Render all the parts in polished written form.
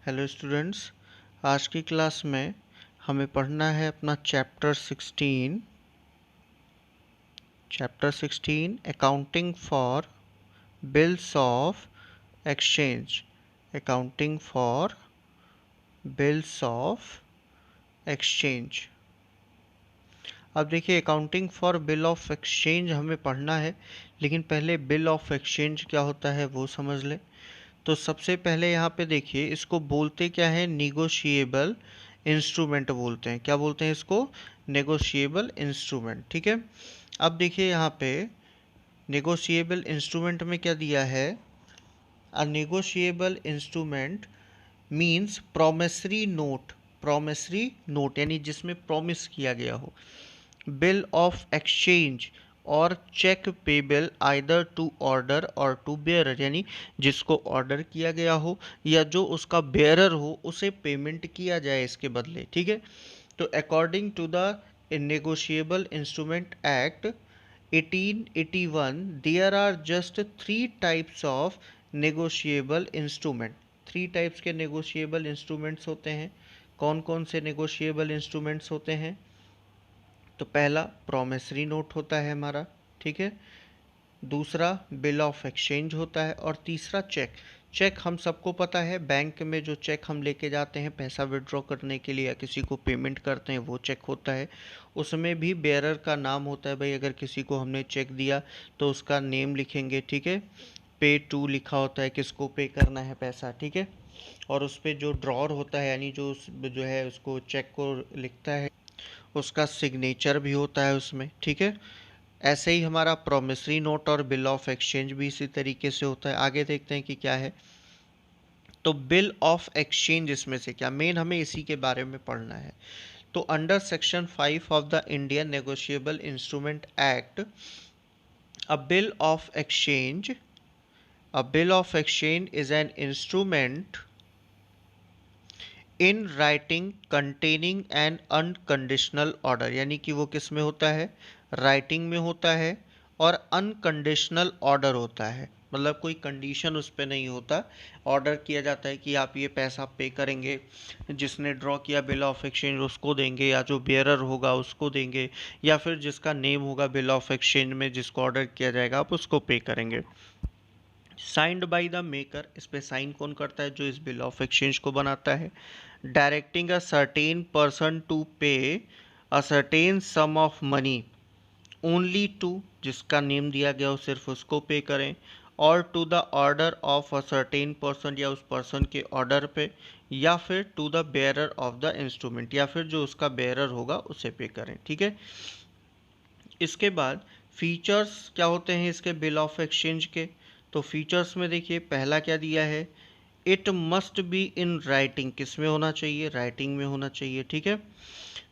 Hello students, आज की class में हमें पढ़ना है अपना chapter 16 accounting for bills of exchange. Accounting for bills of exchange. अब देखिए, accounting for bill of exchange हमें पढ़ना है, लेकिन पहले बिल ऑफ एक्सचेंज क्या होता है वो समझ लें। तो सबसे पहले यहाँ पे देखिए, इसको बोलते क्या है? निगोशिएबल इंस्ट्रूमेंट बोलते हैं। क्या बोलते हैं इसको? Negotiable instrument. ठीक है। अब देखिए यहाँ पे नेगोशिएबल इंस्ट्रूमेंट में क्या दिया है? A negotiable instrument means promissory note. Promissory note यानी जिसमें प्रॉमिस किया गया हो। बिल ऑफ एक्सचेंज और cheque payable either to order और टू बेयरर, यानी जिसको ऑर्डर किया गया हो या जो उसका बेयरर हो उसे पेमेंट किया जाए इसके बदले। ठीक है। तो according to the Negotiable Instrument Act 1881 there are just 3 types of negotiable instrument. 3 types के नेगोशिएबल इंस्ट्रूमेंट्स होते हैं। कौन कौन से नेगोशिएबल इंस्ट्रूमेंट्स होते हैं? तो पहला प्रॉमिसरी नोट होता है हमारा, ठीक है। दूसरा बिल ऑफ एक्सचेंज होता है और तीसरा चेक। चेक हम सबको पता है, बैंक में जो चेक हम लेके जाते हैं पैसा विड्रॉ करने के लिए या किसी को पेमेंट करते हैं वो चेक होता है। उसमें भी बेयरर का नाम होता है। भाई अगर किसी को हमने चेक दिया तो उसका नेम लिखेंगे, ठीक है। पे टू लिखा होता है, किसको पे करना है पैसा, ठीक है। और उस पर जो ड्रॉर होता है यानी जो है उसको चेक को लिखता है, उसका सिग्नेचर भी होता है उसमें, ठीक है। ऐसे ही हमारा प्रॉमिसरी नोट और बिल ऑफ एक्सचेंज भी इसी तरीके से होता है। आगे देखते हैं कि क्या है। तो बिल ऑफ एक्सचेंज इसमें से क्या, मेन हमें इसी के बारे में पढ़ना है। तो under section 5 of the Indian negotiable Instrument act, a bill of exchange is an instrument in writing containing N unconditional order, यानी कि वो किस में होता है? राइटिंग में होता है और अनकंडीशनल ऑर्डर होता है। मतलब कोई कंडीशन उस पर नहीं होता। ऑर्डर किया जाता है कि आप ये पैसा पे करेंगे, जिसने ड्रॉ किया बिल ऑफ एक्सचेंज उसको देंगे, या जो बेयरर होगा उसको देंगे, या फिर जिसका नेम होगा बिल ऑफ एक्सचेंज में जिसको ऑर्डर किया जाएगा आप उसको पे करेंगे। साइंड बाय द मेकर, इस पे साइन कौन करता है? जो इस बिल ऑफ एक्सचेंज को बनाता है। Directing a certain person to pay a certain sum of money only to, जिसका नेम दिया गया हो सिर्फ उसको पे करें, और to the order of a certain person, या उस पर्सन के ऑर्डर पे, या फिर to the bearer of the instrument, या फिर जो उसका बेयरर होगा उसे पे करें, ठीक है। इसके बाद फीचर्स क्या होते हैं इसके बिल ऑफ एक्सचेंज के? तो फीचर्स में देखिए पहला क्या दिया है? It must be in writing, किस में होना चाहिए? राइटिंग में होना चाहिए, ठीक है।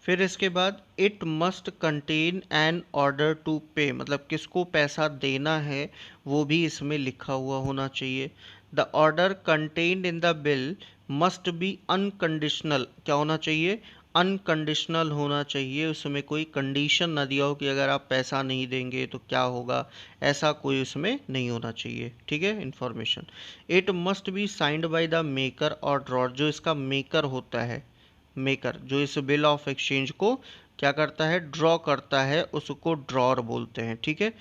फिर इसके बाद it must contain an order to pay, मतलब किसको पैसा देना है वो भी इसमें लिखा हुआ होना चाहिए। The order contained in the bill must be unconditional, क्या होना चाहिए? अनकंडीशनल होना चाहिए, उसमें कोई कंडीशन ना दिया हो कि अगर आप पैसा नहीं देंगे तो क्या होगा, ऐसा कोई उसमें नहीं होना चाहिए, ठीक है। Information. It must be signed by the maker और ड्रॉर, जो इसका मेकर होता है, मेकर जो इस बिल ऑफ एक्सचेंज को क्या करता है? ड्रॉ करता है, उसको ड्रॉर बोलते हैं, ठीक है।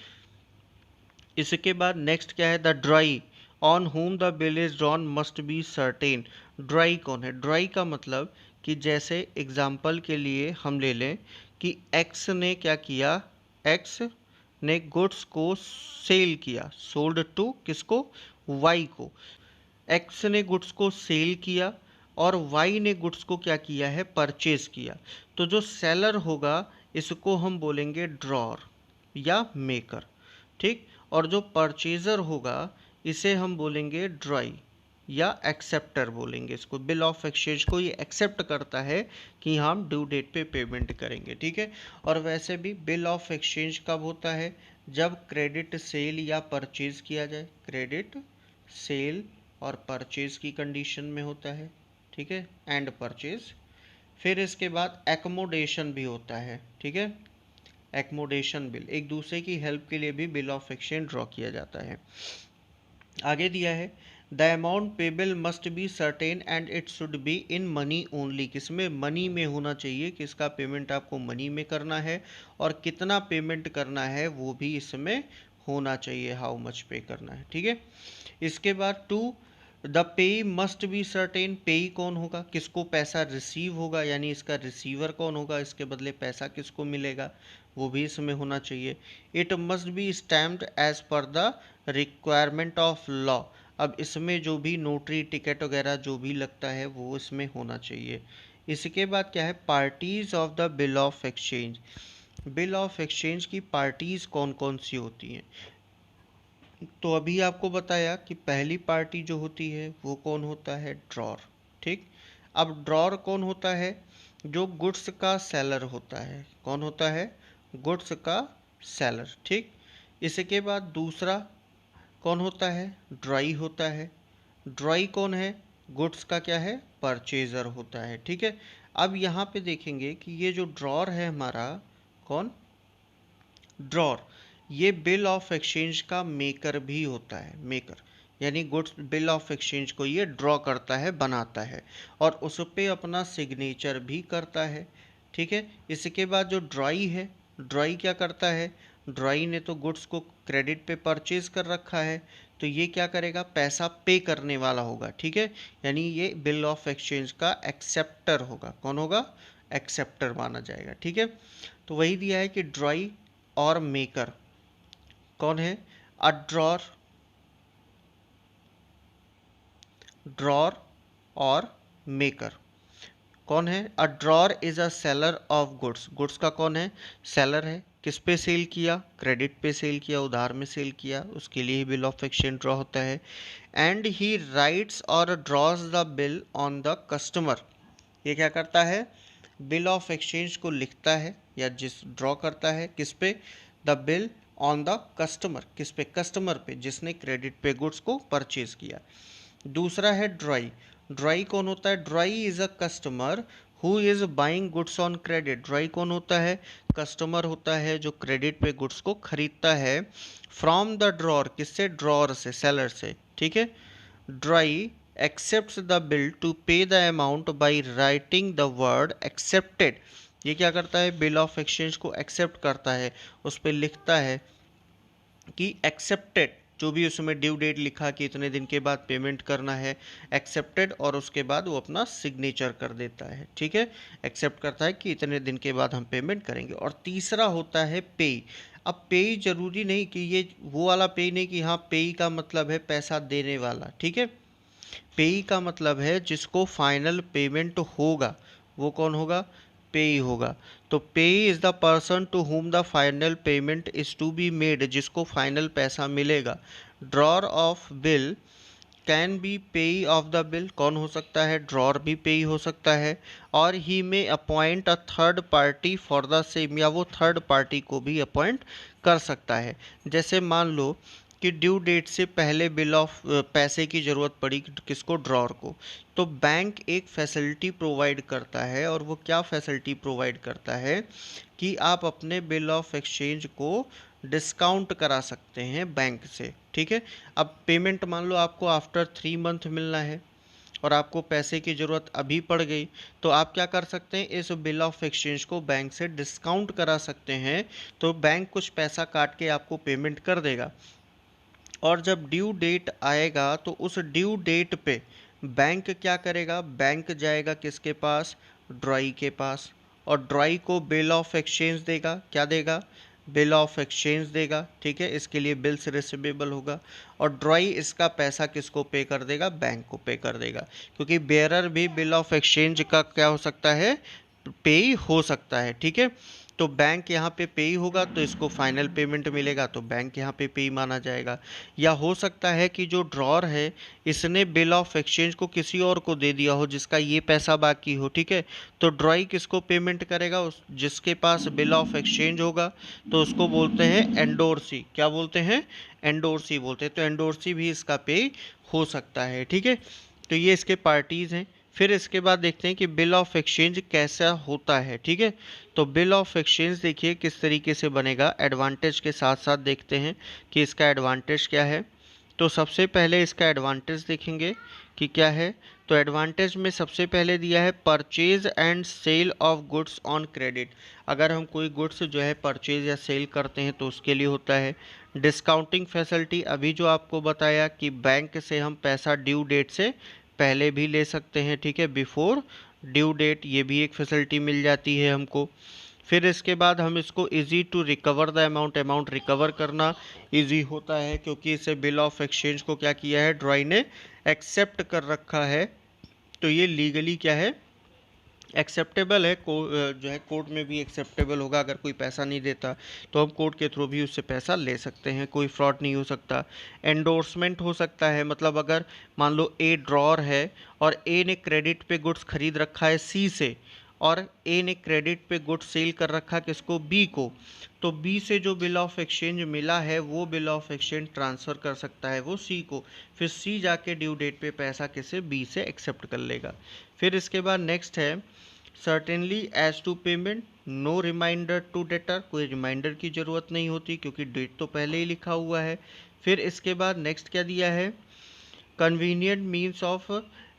इसके बाद नेक्स्ट क्या है? The dry on home the bill is drawn must be certain. Dry कौन है? ड्राई का मतलब कि जैसे एग्जाम्पल के लिए हम ले लें कि एक्स ने क्या किया? एक्स ने गुड्स को सेल किया, सोल्ड टू किसको? वाई को। एक्स ने गुड्स को सेल किया और वाई ने गुड्स को क्या किया है? परचेज किया। तो जो सेलर होगा इसको हम बोलेंगे ड्रॉर या मेकर, ठीक। और जो परचेजर होगा इसे हम बोलेंगे ड्राई या एक्सेप्टर बोलेंगे। इसको बिल ऑफ एक्सचेंज को ये एक्सेप्ट करता है कि हम ड्यू डेट पे पेमेंट करेंगे, ठीक है। और वैसे भी बिल ऑफ एक्सचेंज कब होता है? जब क्रेडिट सेल या परचेज किया जाए। क्रेडिट सेल और परचेज की कंडीशन में होता है, ठीक है, एंड परचेज। फिर इसके बाद एकोमोडेशन भी होता है, ठीक है। एकोमोडेशन बिल, एक दूसरे की हेल्प के लिए भी बिल ऑफ एक्सचेंज ड्रॉ किया जाता है। आगे दिया है the amount payable must be certain and it should be in money only, किसमें, मनी में होना चाहिए, किसका पेमेंट आपको मनी में करना है और कितना पेमेंट करना है वो भी इसमें होना चाहिए, हाउ मच पे करना है, ठीक है। इसके बाद two, the payee must be certain, payee कौन होगा, किसको पैसा रिसीव होगा, यानी इसका रिसीवर कौन होगा, इसके बदले पैसा किसको मिलेगा, वो भी इसमें होना चाहिए। It must be stamped as per the requirement of law, अब इसमें जो भी नोटरी टिकट वगैरह जो भी लगता है वो इसमें होना चाहिए। इसके बाद क्या है, parties of the bill of exchange, bill of exchange की पार्टीज कौन कौन सी होती हैं। तो अभी आपको बताया कि पहली पार्टी जो होती है वो कौन होता है, ड्रॉर, ठीक। अब ड्रॉर कौन होता है, जो गुड्स का सेलर होता है, कौन होता है, गुड्स का सेलर, ठीक। इसके बाद दूसरा कौन होता है, ड्राई होता है, ड्राई कौन है, गुड्स का क्या है, परचेजर होता है, ठीक है। अब यहाँ पे देखेंगे कि ये जो ड्रॉर है हमारा, कौन, ड्रॉर, ये बिल ऑफ एक्सचेंज का मेकर भी होता है, मेकर यानी गुड्स बिल ऑफ एक्सचेंज को ये ड्रॉ करता है, बनाता है और उस पर अपना सिग्नेचर भी करता है, ठीक है। इसके बाद जो ड्राई है, ड्राई क्या करता है, ड्राई ने तो गुड्स को क्रेडिट पे परचेज कर रखा है, तो ये क्या करेगा, पैसा पे करने वाला होगा, ठीक है। यानी ये बिल ऑफ एक्सचेंज का एक्सेप्टर होगा, कौन होगा, एक्सेप्टर माना जाएगा, ठीक है। तो वही दिया है कि ड्राई और मेकर कौन है, अ ड्रॉर, ड्रॉर और मेकर कौन है, a drawer is a seller of goods, goods का कौन है, सेलर है, किस पे सेल किया, क्रेडिट पे सेल किया, उधार में सेल किया, उसके लिए ही बिल ऑफ एक्सचेंज ड्रॉ होता है। एंड ही राइट्स और drawers the bill on the customer, ये क्या करता है, बिल ऑफ एक्सचेंज को लिखता है या जिस ड्रॉ करता है, किस पे, the bill on the customer, किस पे, कस्टमर पे, जिसने क्रेडिट पे गुड्स को परचेज किया। दूसरा है ड्राई, ड्राई कौन होता है, dry is a customer who is buying goods on credit, dry कौन होता है, कस्टमर होता है जो क्रेडिट पे गुड्स को खरीदता है, फ्रॉम द ड्रॉर, किससे, ड्रॉर से, सेलर से, ठीक है। Dry accepts the bill to pay the amount by writing the word accepted, ये क्या करता है, बिल ऑफ एक्सचेंज को एक्सेप्ट करता है, उस पर लिखता है कि एक्सेप्टेड, जो भी उसमें ड्यू डेट लिखा कि इतने दिन के बाद पेमेंट करना है, एक्सेप्टेड, और उसके बाद वो अपना सिग्नेचर कर देता है, ठीक है। एक्सेप्ट करता है कि इतने दिन के बाद हम पेमेंट करेंगे। और तीसरा होता है पे, अब पे जरूरी नहीं कि ये वो वाला पे नहीं कि हाँ, पे का मतलब है पैसा देने वाला, ठीक है। पेई का मतलब है जिसको फाइनल पेमेंट होगा, वो कौन होगा, पेई होगा। तो payee is the person to whom the final payment is to be made, जिसको फाइनल पैसा मिलेगा। Drawer of bill can be payee of the bill, कौन हो सकता है, ड्रॉर भी पेई हो सकता है। और ही में appoint a third party for the same, या वो थर्ड पार्टी को भी अपॉइंट कर सकता है। जैसे मान लो कि ड्यू डेट से पहले बिल ऑफ पैसे की ज़रूरत पड़ी किसको, ड्रॉर को, तो बैंक एक फैसिलिटी प्रोवाइड करता है, और वो क्या फैसिलिटी प्रोवाइड करता है कि आप अपने बिल ऑफ एक्सचेंज को डिस्काउंट करा सकते हैं बैंक से, ठीक है। अब पेमेंट मान लो आपको आफ्टर 3 मंथ मिलना है और आपको पैसे की ज़रूरत अभी पड़ गई, तो आप क्या कर सकते हैं, इस बिल ऑफ एक्सचेंज को बैंक से डिस्काउंट करा सकते हैं, तो बैंक कुछ पैसा काट के आपको पेमेंट कर देगा। और जब ड्यू डेट आएगा तो उस ड्यू डेट पे बैंक क्या करेगा, बैंक जाएगा किसके पास, ड्राई के पास, और ड्राई को बिल ऑफ एक्सचेंज देगा, क्या देगा, बिल ऑफ एक्सचेंज देगा, ठीक है। इसके लिए बिल्स रिसीवेबल होगा, और ड्राई इसका पैसा किसको पे कर देगा, बैंक को पे कर देगा, क्योंकि बेयरर भी बिल ऑफ एक्सचेंज का क्या हो सकता है, पे हो सकता है, ठीक है। तो बैंक यहाँ पे पे होगा तो इसको फाइनल पेमेंट मिलेगा, तो बैंक यहाँ पे पे माना जाएगा। या हो सकता है कि जो ड्रॉर है इसने बिल ऑफ एक्सचेंज को किसी और को दे दिया हो जिसका ये पैसा बाकी हो, ठीक है। तो ड्रॉई किसको पेमेंट करेगा, उस जिसके पास बिल ऑफ एक्सचेंज होगा, तो उसको बोलते हैं एंडोर्सी, क्या बोलते हैं, एंडोर्सी बोलते हैं। तो एंडोर्सी भी इसका पे हो सकता है, ठीक है। तो ये इसके पार्टीज़ हैं। फिर इसके बाद देखते हैं कि बिल ऑफ एक्सचेंज कैसा होता है, ठीक है। तो बिल ऑफ एक्सचेंज देखिए किस तरीके से बनेगा, एडवांटेज के साथ साथ देखते हैं कि इसका एडवांटेज क्या है। तो सबसे पहले इसका एडवांटेज देखेंगे कि क्या है। तो एडवांटेज में सबसे पहले दिया है purchase and sale of goods on credit. अगर हम कोई गुड्स जो है परचेज या सेल करते हैं तो उसके लिए होता है। डिस्काउंटिंग फैसिलिटी, अभी जो आपको बताया कि बैंक से हम पैसा ड्यू डेट से पहले भी ले सकते हैं, ठीक है, बिफोर ड्यू डेट, ये भी एक फैसिलिटी मिल जाती है हमको। फिर इसके बाद हम इसको easy to recover the amount, amount recover करना इजी होता है क्योंकि इसे बिल ऑफ एक्सचेंज को क्या किया है, ड्रॉई ने एक्सेप्ट कर रखा है। तो ये लीगली क्या है, एक्सेप्टेबल है। जो है कोर्ट में भी एक्सेप्टेबल होगा। अगर कोई पैसा नहीं देता तो हम कोर्ट के थ्रू भी उससे पैसा ले सकते हैं, कोई फ्रॉड नहीं हो सकता। एंडोर्समेंट हो सकता है, मतलब अगर मान लो ए ड्रॉर है और ए ने क्रेडिट पे गुड्स खरीद रखा है सी से, और ए ने क्रेडिट पे गुड्स सेल कर रखा किसको, बी को, तो बी से जो बिल ऑफ एक्सचेंज मिला है वो बिल ऑफ एक्सचेंज ट्रांसफ़र कर सकता है वो सी को, फिर सी जाके ड्यू डेट पे पैसा किसे, बी से एक्सेप्ट कर लेगा। फिर इसके बाद नेक्स्ट है certainly as to payment, no reminder to debtor, कोई रिमाइंडर की ज़रूरत नहीं होती क्योंकि डेट तो पहले ही लिखा हुआ है। फिर इसके बाद नेक्स्ट क्या दिया है, convenient means of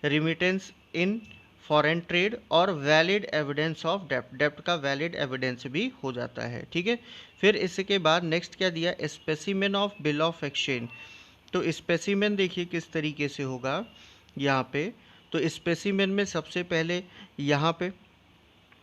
remittance in foreign trade और वैलिड एविडेंस ऑफ डेप्ट, डेप्ट का वैलिड एविडेंस भी हो जाता है, ठीक है। फिर इसके बाद नेक्स्ट क्या दिया, specimen of bill of exchange. तो स्पेसिमेन देखिए किस तरीके से होगा यहाँ पे। तो स्पेसिमेन में सबसे पहले यहाँ पे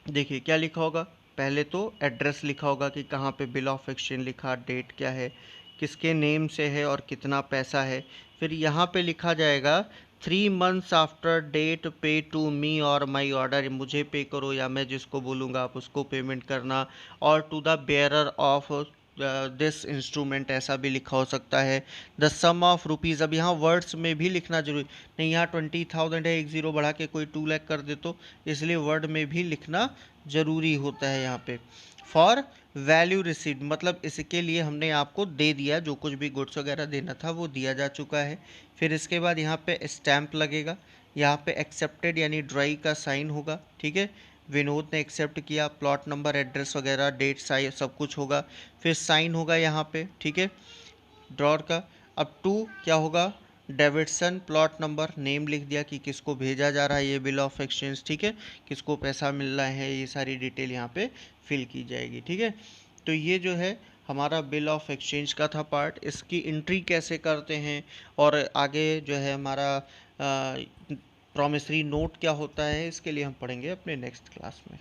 देखिए क्या लिखा होगा, पहले तो एड्रेस लिखा होगा कि कहाँ पे बिल ऑफ एक्सचेंज लिखा, डेट क्या है, किसके नेम से है और कितना पैसा है। फिर यहाँ पे लिखा जाएगा 3 months आफ्टर डेट पे टू मी और माई ऑर्डर, मुझे पे करो या मैं जिसको बोलूँगा आप उसको पेमेंट करना, और to the bearer of this instrument, ऐसा भी लिखा हो सकता है। द सम ऑफ रुपीज़, अब यहाँ वर्ड्स में भी लिखना जरूरी नहीं, यहाँ 20,000 है, एक ज़ीरो बढ़ा के कोई 2 लाख कर दे तो इसलिए वर्ड में भी लिखना ज़रूरी होता है यहाँ पे। फॉर वैल्यू रिसीव्ड, मतलब इसके लिए हमने आपको दे दिया, जो कुछ भी गुड्स वगैरह देना था वो दिया जा चुका है। फिर इसके बाद यहाँ पे स्टैंप लगेगा, यहाँ पे एक्सेप्टेड यानी ड्राई का साइन होगा, ठीक है, विनोद ने एक्सेप्ट किया, प्लॉट नंबर, एड्रेस वगैरह, डेट, साइज सब कुछ होगा। फिर साइन होगा यहाँ पे, ठीक है, ड्रॉर का। अब टू क्या होगा, डेविडसन, प्लॉट नंबर, नेम लिख दिया कि किसको भेजा जा रहा है ये बिल ऑफ एक्सचेंज, ठीक है, किसको पैसा मिल रहा है, ये सारी डिटेल यहाँ पे फिल की जाएगी, ठीक है। तो ये जो है हमारा बिल ऑफ एक्सचेंज का था पार्ट, इसकी एंट्री कैसे करते हैं और आगे जो है हमारा प्रॉमिसरी नोट क्या होता है, इसके लिए हम पढ़ेंगे अपने नेक्स्ट क्लास में।